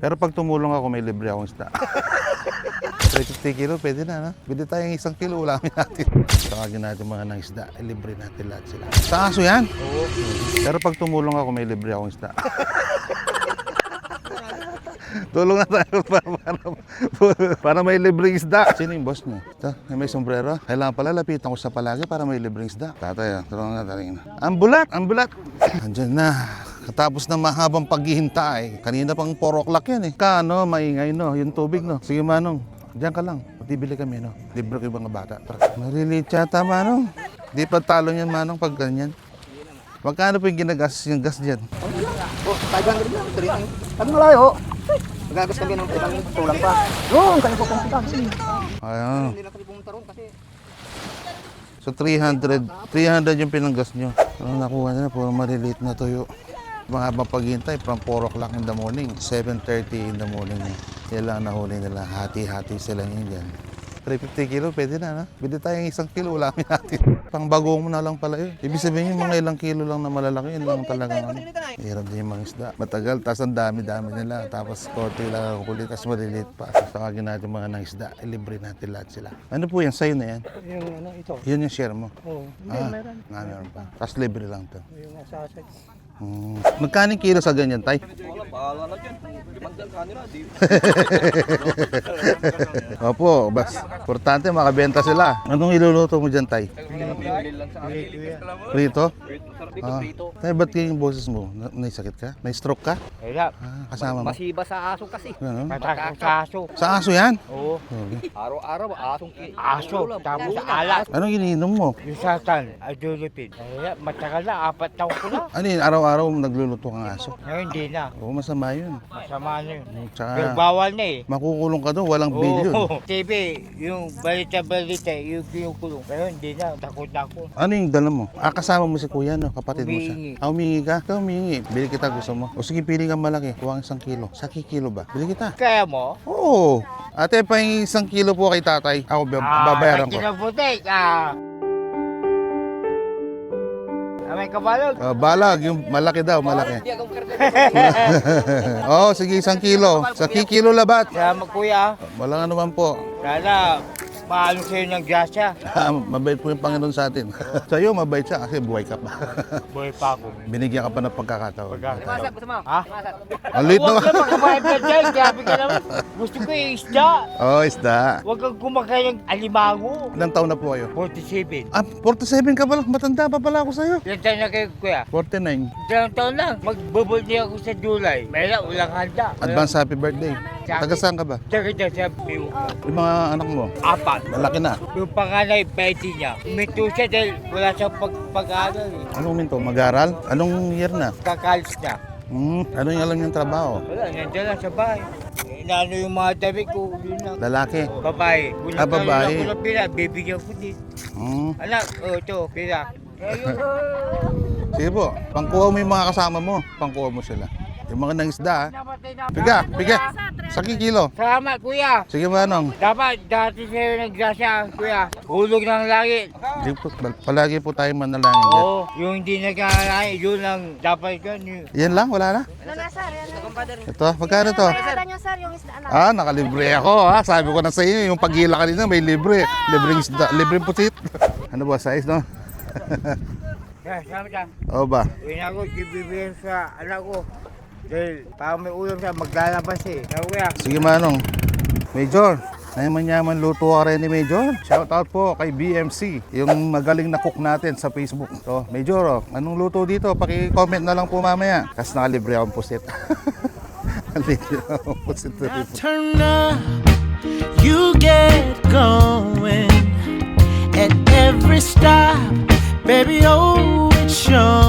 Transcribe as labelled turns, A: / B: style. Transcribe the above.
A: Pero pag tumulong ako, may libre akong isda. 350 kilo, pwede na, no? Pwede tayong 1 kilo, ulamin natin. Tawagin natin mga ng isda, libre natin lahat sila. Sa aso yan? Oo. Pero pag tumulong ako, may libre akong isda. Tulong na tayo para may libreng isda. Sino yung boss niyo? Ito, may sombrero. Kailangan pala lapitan ko sa palagi para may libreng isda. Tatay, tulungan na tayo. Ang bulat! Ang bulat! Andyan na. Katapos ng mahabang paghihintay. Kanina pang 4 o'clock yan eh. Kano, maingay no, yung tubig no. Sige Manong, diyan ka lang. Matibili kami no. Libre ko yung mga bata. Maliliit yata Manong. Di pa talo yan Manong pag ganyan. Magkano po yung ginagas yung gas dyan?
B: Oh, 500 lang. Ito rin. Ano malayo? Magagas kami ng tulang pa. Yung, kaya po pong kita.
A: Ayun.
B: Hindi na kami pumunta ron kasi
A: So 300 yung pinanggas nyo. Ano nakuha nila? Puro maliliit na tuyo. Mahabang paghintay from 4 o'clock in the morning, 7:30 in the morning. Yan lang nahuli nila. Hati-hati sila yun dyan. 350 kilo, pwede na, no? Pwede tayong 1 kilo, ulamin natin. Pang bago mo na lang pala yun. Ibig sabihin yung mga ilang kilo lang na malalaki, yun lang talagang ano. Hirap din yung mga isda. Matagal, tapos ang dami-dami nila. Tapos konti lang ang kulit, tapos maliliit pa. Tapos tawagin natin mga ng isda, libre natin lahat sila. Ano po yan? Sa'yo na yan?
B: yung ano ito.
A: Yun yung share mo?
B: Oo.
A: Meron. Meron pa. Tapos libre lang to.
B: Yung asasay.
A: Magkano kilo sa ganyan, tay?
C: Wala, bahala na dyan. Limandang kanila, di.
A: Opo, bas. Importante makabenta sila. Anong iluluto mo dyan, tay?
C: Pinili lang sa akin.
A: Prito?
C: Dito prito.
A: Tay, ba't yung boses mo? Naisakit ka? May-stroke ka?
B: Kaya,
A: Kasama mo?
C: Masiba sa aso kasi.
A: Ano?
B: matakot sa aso.
A: Sa aso yan?
B: Oo.
A: Okay.
C: Araw-araw, asong
B: Aso, tapos alat.
A: Anong iniinom mo?
B: Yung satan, adulipin. Kaya, matagal na, 4 taon ko na.
A: Ano yun? Araw-araw nagluluto kang aso?
B: Ngayon, hindi na.
A: Oo, masama yun.
B: Masama na yun. Pero
A: Tsaka
B: bawal na eh.
A: makukulong ka doon, walang bill yun.
B: Oo. TV, yung balita-balita, yung kinukulong. Pero hindi na, takot na ako.
A: Ano yung dala mo? Kasama mo si kuya, no? Kapatid mo siya.
B: Humihingi.
A: Humingi ka? Ikaw humingi. Bili kita, gusto mo. O sige, pili kang malaki. Kuha kang 1 kilo. Sa kilo ba? Bili kita.
B: Kaya mo?
A: Oo. Ate, pa yung 1 kilo po kay tatay. Ako, babayaran ko.
B: Kinabutik, may kabalog.
A: Balag, yung malaki daw, malaki. Oo, sige, 1 kilo. Sa kilo labat.
B: Salamat kuya.
A: Walang ano man po.
B: Sana, maano sa'yo ng grasya.
A: Mabait po yung Panginoon sa atin. Sa'yo, mabait siya kasi buhay ka pa.
B: Buhay pa ako.
A: Binigyan ka pa ng pagkakataon.
C: Masat, gusto mo?
B: Ha?
A: Ang lit
B: Huwag
A: naman.
B: ka makabayad ka dyan. Grabe ka naman. Gusto ko yung isda.
A: Oo, isda.
B: Huwag kang kumakain ng alimango.
A: Ilang taon na po kayo?
B: 47.
A: 47 ka pala. Matanda pa pala ako sa'yo.
B: Ilan taon na kayo kuya?
A: 49.
B: Ilang taon lang. Magbubulti ako sa July. Mayroon, walang handa.
A: Advance happy birthday. Taga saan ka ba?
B: Sakit sa biyo.
A: Yung mga anak mo?
B: 4.
A: Malaki na.
B: Yung panganay, 20 niya. Minto siya dahil wala siyang pag-aaral eh.
A: Anong minto? Mag-aral? Anong year na?
B: Kakalis na.
A: Ano yung alam niyang trabaho?
B: Wala, nandiyan lang sa bahay. Inaano yung mga damit ko, yun lang.
A: Lalaki?
B: Babae.
A: Babae.
B: Kung ng pila, bibigyan ko din. Anak, ito, pila. Ayun.
A: Sige po. Pangkuha mo yung mga kasama mo. Pangkuha mo sila. Yung mga nang isda, Piga. 1 kilo.
B: Salamat, kuya.
A: Sige Manong.
B: Dapat dati sa'yo ng grasya, kuya. Hulog ng langit.
A: Palagi po tayo manalangin dyan.
B: Oo, yung hindi nagkakalain, yun lang dapat yun.
A: Yan lang? Wala na?
D: Ano na, sir? Yan.
A: Ito, magkano to?
D: Pakita nyo, sir, yung isda na.
A: Nakalibre ako ha. Sabi ko na sa inyo, yung paghila kanina may libre. Libreng isda, libreng pusit. Ano ba, size no?
B: Salamat ka.
A: Oo ba?
B: Yun ako, bibigyan sa anak ko. Dahil parang may ulam siya, maglalabas eh. Kuya.
A: Sige Manong. Major, ay manyaman luto ka rin ni Major. Shout out po kay BMC, yung magaling na cook natin sa Facebook. So, Major, anong luto dito? Paki-comment na lang po mamaya. Kasi nakalibre akong pusit. Nakalibre akong pusit.
E: Turn up, you get going at every stop, baby. Oh, it's sure.